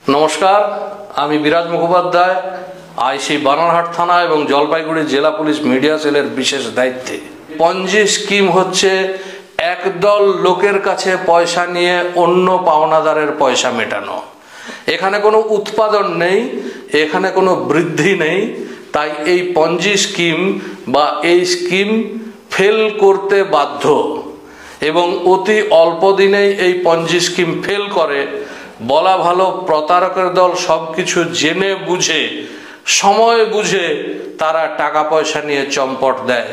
नमस्कार आमी बिराज मुखोपाध्याय आईसी बानारहाट थाना एवं जलपाईगुड़ी जिला पुलिस मीडिया सेलेर विशेष दायित्वे। पঞ্জি स्कीम होच्छे एकदल लोकेर काछे पयसा निये अन्य पाওনাদারের पयसा मेटानो। एखाने कोनो उत्पादन नेই, एखाने कोनो बृद्धि नेই, ताई এই পঞ্জি स्कीम बा এই स्कीम फेल करते बाध्य এবং অতি অল্প দিনেই এই পঞ্জি স্কিম ফেল করে। বলা ভালো প্রতারকের দল সবকিছু জেনে বুঝে সময় বুঝে তারা টাকা পয়সা নিয়ে চম্পট দেয়,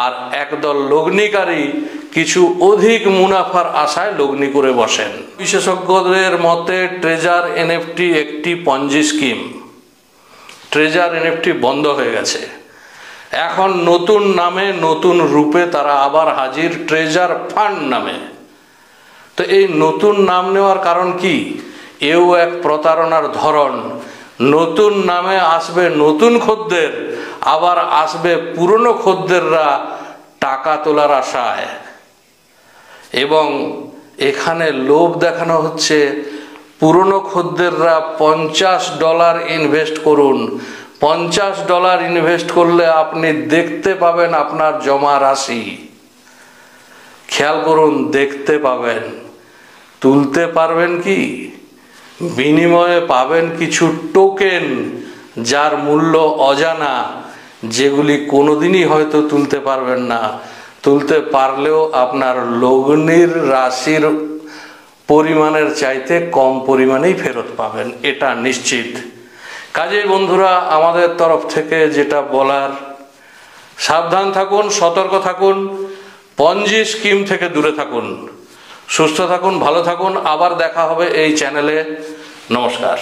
আর একদল লগ্নিকারী কিছু অধিক মুনাফার আশায় লগ্নি করে বসেন। বিশেষজ্ঞদের মতে ট্রেজার এনএফটি একটি পঞ্জি স্কিম। ট্রেজার এনএফটি বন্ধ হয়ে গেছে, এখন নতুন নামে নতুন রূপে তারা আবার হাজির ট্রেজার ফান্ড নামে। তো এই নতুন নাম নেওয়ার কারণ কি? এও এক প্রতারণার ধরন। নতুন নামে আসবে নতুন খদ্দের, আবার আসবে পুরনো খদ্দেররা টাকা তোলার আশায়। এবং এখানে লোভ দেখানো হচ্ছে পুরনো খদ্দেররা $50 ইনভেস্ট করুন। $50 ইনভেস্ট করলে আপনি দেখতে পাবেন আপনার জমা রাশি। খেয়াল করুন, দেখতে পাবেন, তুলতে পারবেন কি? বিনিময়ে পাবেন কিছু টোকেন যার মূল্য অজানা, যেগুলি কোনোদিনই হয়তো তুলতে পারবেন না। তুলতে পারলেও আপনার লগ্নির রাশির পরিমাণের চাইতে কম পরিমাণেই ফেরত পাবেন, এটা নিশ্চিত। কাজেই বন্ধুরা, আমাদের তরফ থেকে যেটা বলার, সাবধান থাকুন, সতর্ক থাকুন, পঞ্জি স্কিম থেকে দূরে থাকুন। সুস্থ থাকুন, ভালো থাকুন। আবার দেখা হবে এই চ্যানেলে। নমস্কার।